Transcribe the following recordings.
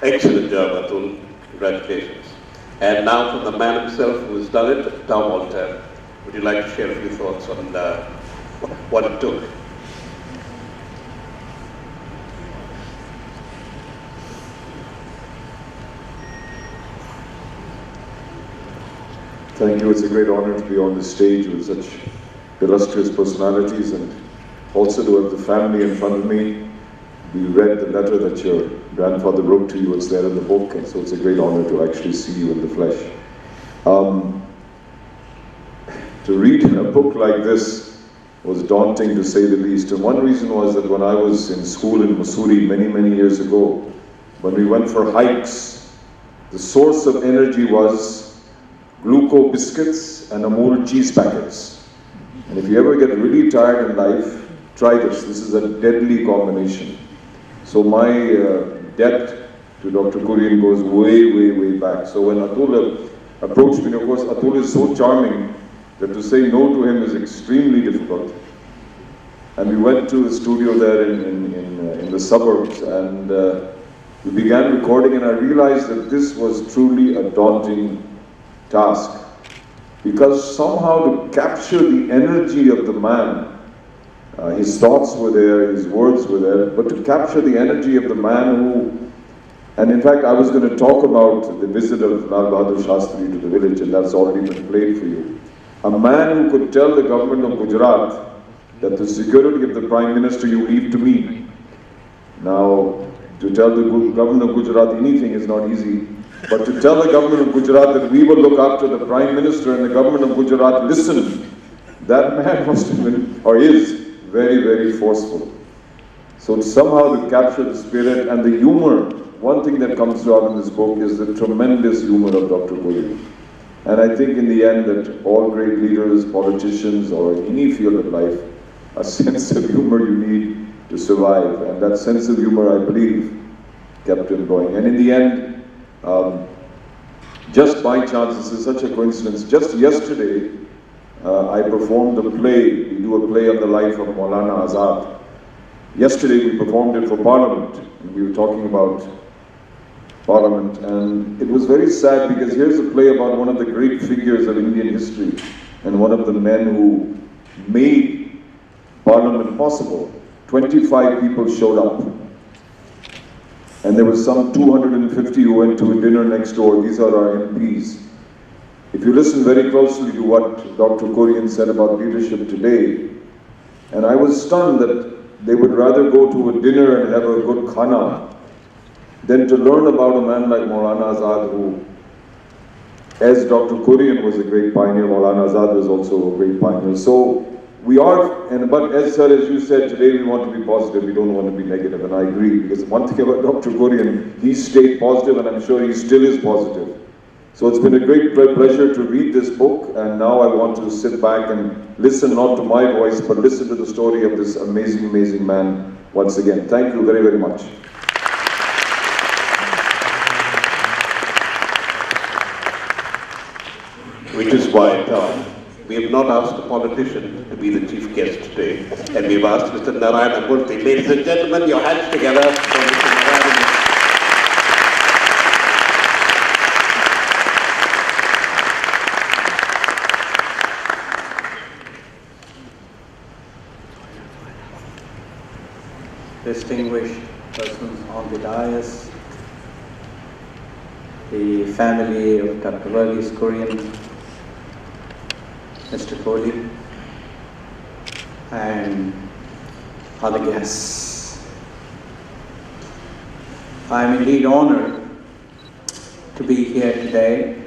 Excellent job, Atul. Congratulations. And now from the man himself who has done it, Tom Alter. Would you like to share a few thoughts on what it took? Thank you. It's a great honor to be on this stage with such illustrious personalities, and also to have the family in front of me. We read the letter that your grandfather wrote to you. It's there in the book, and so it's a great honor to actually see you in the flesh. To read a book like this was daunting, to say the least. And one reason was that when I was in school in Mussoorie many years ago, when we went for hikes, the source of energy was Gluco biscuits and Amul cheese packets. And if you ever get really tired in life, try this. This is a deadly combination. So my debt to Dr. Kurien goes way back. So when Atul approached me, of course, Atul is so charming that to say no to him is extremely difficult. And we went to the studio there in the suburbs, and we began recording, and I realized that this was truly a daunting task, because somehow to capture the energy of the man, his thoughts were there, his words were there, but to capture the energy of the man who, and in fact I was going to talk about the visit of Lal Bahadur Shastri to the village, and that's already been played for you. A man who could tell the government of Gujarat that the security of the Prime Minister you leave to me. Now, to tell the government of Gujarat anything is not easy, but to tell the government of Gujarat that we will look after the Prime Minister and the government of Gujarat listen, that man must have been, or is, very forceful. So somehow to capture the spirit and the humor, one thing that comes out in this book is the tremendous humor of Dr. Kurien. And I think in the end that all great leaders, politicians, or any field of life, a sense of humor you need to survive. And that sense of humor, I believe, kept him going. And in the end, just by chance, this is such a coincidence, just yesterday, I performed a play. We do a play on the life of Maulana Azad. Yesterday we performed it for Parliament, and we were talking about Parliament, and it was very sad because here's a play about one of the great figures of Indian history and one of the men who made Parliament possible. 25 people showed up, and there were some 250 who went to a dinner next door. These are our MPs. If you listen very closely to what Dr. Kurien said about leadership today, and I was stunned that they would rather go to a dinner and have a good khana than to learn about a man like Maulana Azad, who, as Dr. Kurien was a great pioneer, Maulana Azad was also a great pioneer. So we are, but as sir, as you said, today we want to be positive, we don't want to be negative, and I agree, because one thing about Dr. Kurien, he stayed positive, and I'm sure he still is positive. So it's been a great pleasure to read this book, and now I want to sit back and listen not to my voice, but listen to the story of this amazing man once again. Thank you very much. Which is why we have not asked a politician to be the chief guest today, and we've asked Mr. Narayana Murthy. Ladies and gentlemen, your hands together for Mr. Narayana Murthy. Distinguished persons on the dais, the family of Dr. Verghese Kurien, Mr. Kohli, and other guests. I am indeed honored to be here today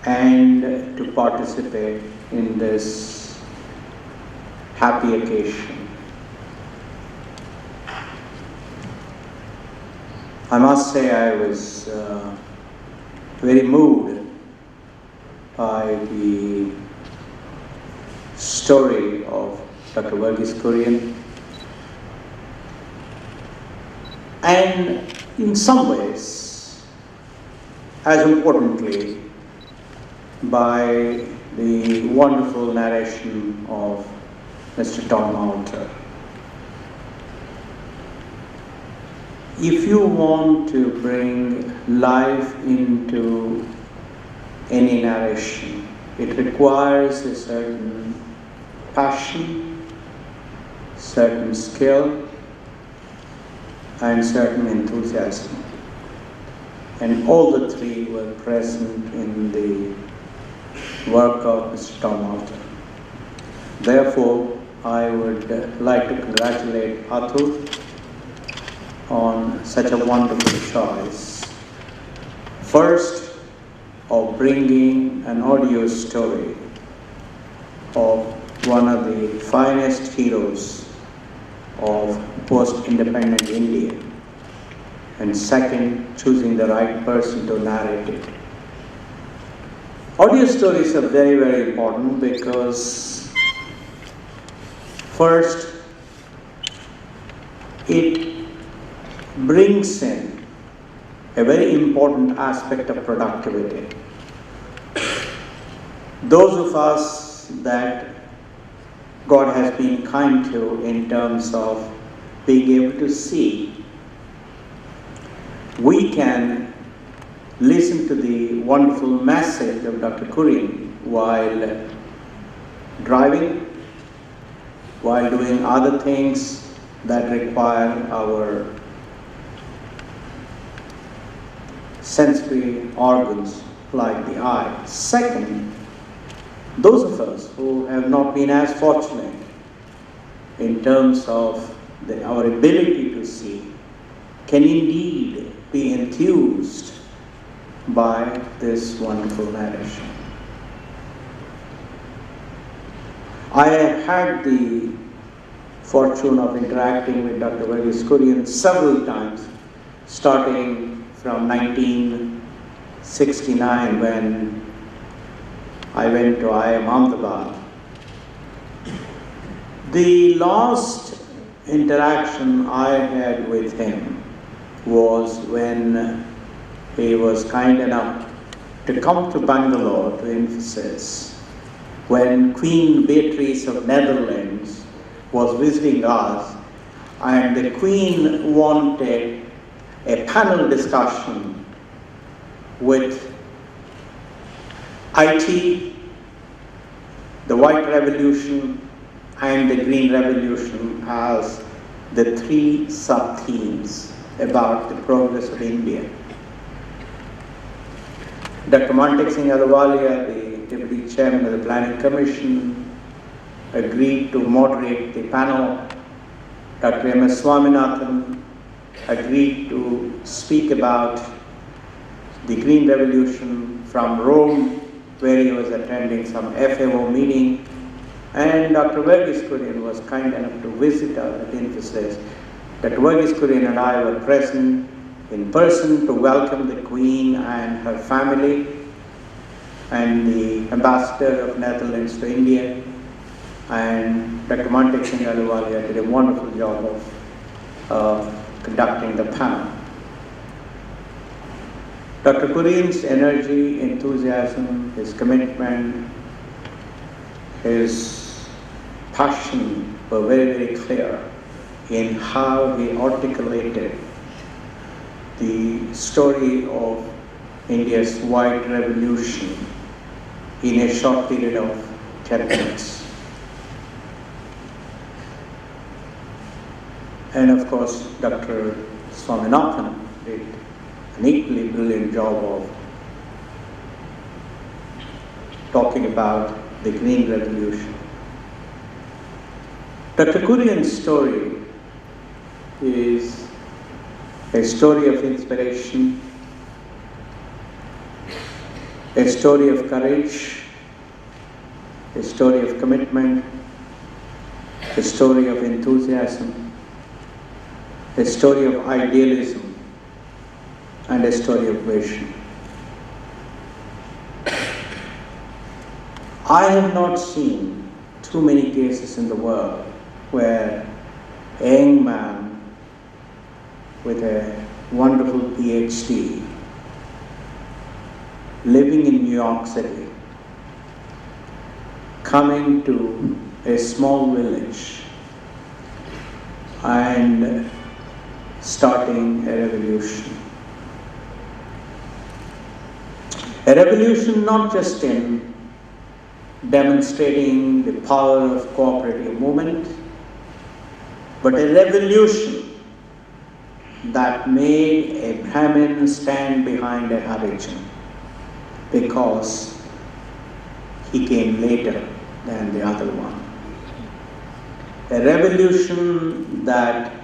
and to participate in this happy occasion. I must say I was very moved by the story of Dr. Verghese Kurien, and in some ways, as importantly, by the wonderful narration of Mr. Tom Alter. if you want to bring life into any narration, it requires a certain passion, certain skill, and certain enthusiasm. And all the three were present in the work of Mr. Tom Alton. Therefore, I would like to congratulate Atul on such a wonderful choice. First, of bringing an audio story of one of the finest heroes of post-independent India. And second, choosing the right person to narrate it. Audio stories are very, very important because first, it brings in a very important aspect of productivity. Those of us that God has been kind to in terms of being able to see, we can listen to the wonderful message of Dr. Kurien while driving, while doing other things that require our sensory organs like the eye. Second, those of us who have not been as fortunate in terms of our ability to see can indeed be enthused by this wonderful narration. I had the fortune of interacting with Dr. Verghese Kurien several times, starting from 1969 when I went to IIM Ahmedabad. The last interaction I had with him was when he was kind enough to come to Bangalore to emphasize when Queen Beatrice of Netherlands was visiting us, and the Queen wanted a panel discussion with IT, the White Revolution, and the Green Revolution as the three sub-themes about the progress of India. Dr. Mantek Singh Ahluwalia, the Deputy Chairman of the Planning Commission, agreed to moderate the panel. Dr. M.S. Swaminathan agreed to speak about the Green Revolution from Rome, where he was attending some FAO meeting. And Dr. Verghese Kurien was kind enough to visit us at Infosys. Dr. Verghese Kurien and I were present in person to welcome the Queen and her family and the Ambassador of Netherlands to India. And Dr. Mantek Singh Ahluwalia did a wonderful job of conducting the panel. Dr. Kurien's energy, enthusiasm, his commitment, his passion were very, very clear in how he articulated the story of India's White Revolution in a short period of 10 minutes. And of course, Dr. Swaminathan did an equally brilliant job of talking about the Green Revolution. Dr. Kurien's story is a story of inspiration, a story of courage, a story of commitment, a story of enthusiasm, a story of idealism, and a story of vision. I have not seen too many cases in the world where a young man with a wonderful PhD living in New York City, coming to a small village and starting a revolution. A revolution not just in demonstrating the power of cooperative movement, but a revolution that made a Brahmin stand behind a Harijan, because he came later than the other one. A revolution that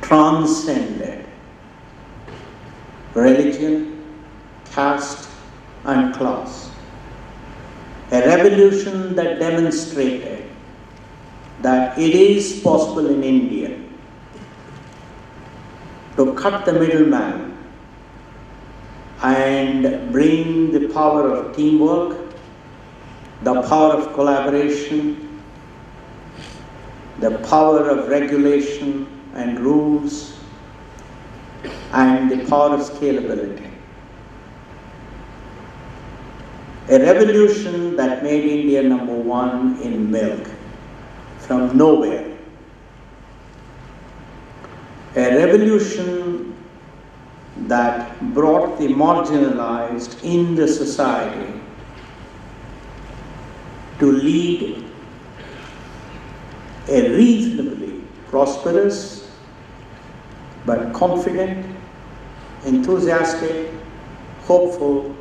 transcended religion, caste, and class. A revolution that demonstrated that it is possible in India to cut the middleman and bring the power of teamwork, the power of collaboration, the power of regulation and rules, and the power of scalability. A revolution that made India number one in milk from nowhere. A revolution that brought the marginalized in the society to lead a reasonably prosperous but confident, enthusiastic, hopeful,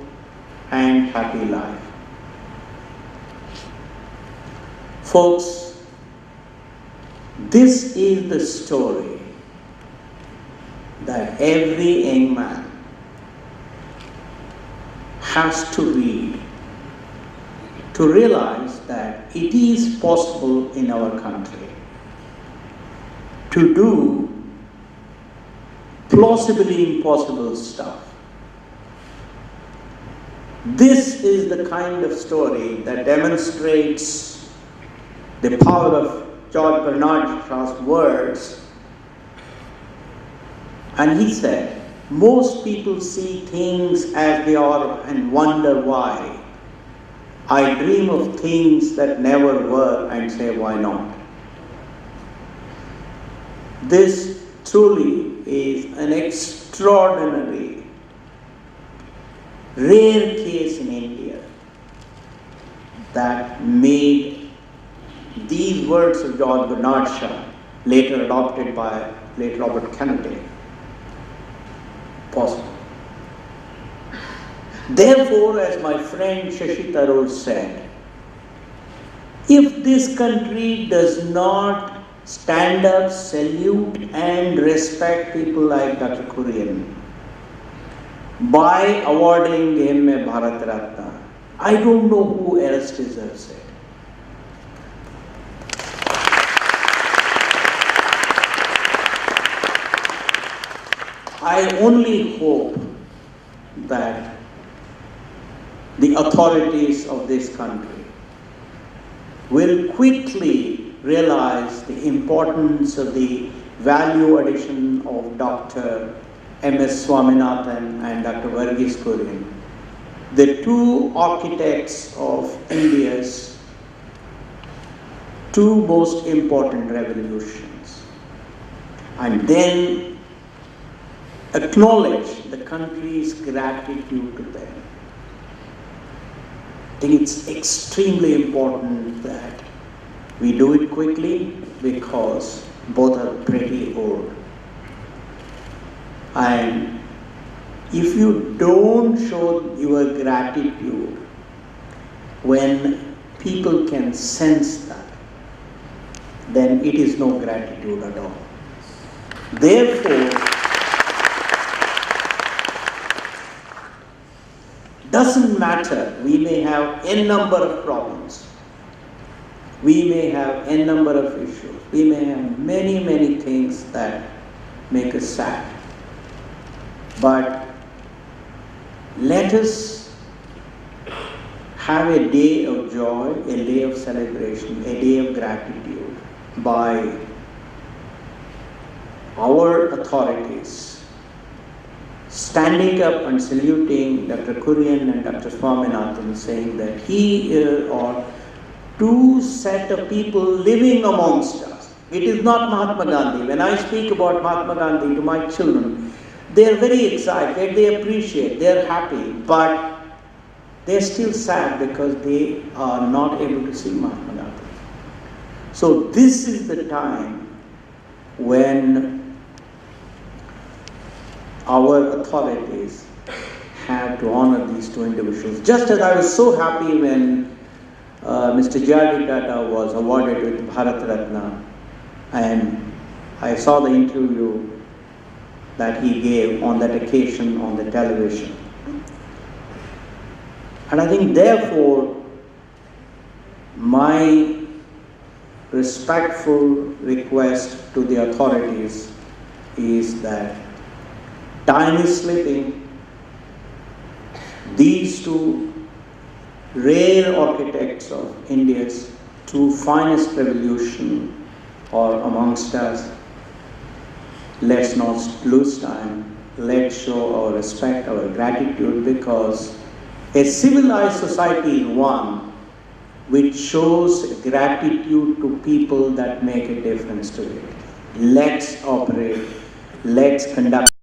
and happy life. Folks, this is the story that every young man has to read to realize that it is possible in our country to do plausibly impossible stuff. This is the kind of story that demonstrates the power of George Bernard Shaw's words. And he said, most people see things as they are and wonder why. I dream of things that never were and say, why not? This truly is an extraordinary, rare case in India that made these words of George Bernard Shaw, later adopted by late Robert Kennedy, possible. Therefore, as my friend Shashi Tharoor said, if this country does not stand up, salute, and respect people like Dr. Kurien by awarding him a Bharat Ratna, I don't know who else deserves it. I only hope that the authorities of this country will quickly realize the importance of the value addition of Dr. M.S. Swaminathan and Dr. Verghese Kurien, the two architects of India's two most important revolutions, and then acknowledge the country's gratitude to them. I think it's extremely important that we do it quickly because both are pretty old. And if you don't show your gratitude when people can sense that, then it is no gratitude at all. Therefore, doesn't matter, we may have n number of problems, we may have n number of issues, we may have many, many things that make us sad. But let us have a day of joy, a day of celebration, a day of gratitude by our authorities standing up and saluting Dr. Kurien and Dr. Swaminathan, saying that here are two set of people living amongst us. It is not Mahatma Gandhi. When I speak about Mahatma Gandhi to my children, they are very excited, they appreciate, they are happy, but they are still sad because they are not able to see Mahatma Gandhi. So this is the time when our authorities have to honor these two individuals. Just as I was so happy when Mr. J.R.D. Tata was awarded with Bharat Ratna, and I saw the interview that he gave on that occasion on the television. And I think therefore, my respectful request to the authorities is that time is slipping. These two rare architects of India's two finest revolution are amongst us. Let's not lose time. Let's show our respect, our gratitude, because a civilized society is one which shows gratitude to people that make a difference to it. Let's operate, let's conduct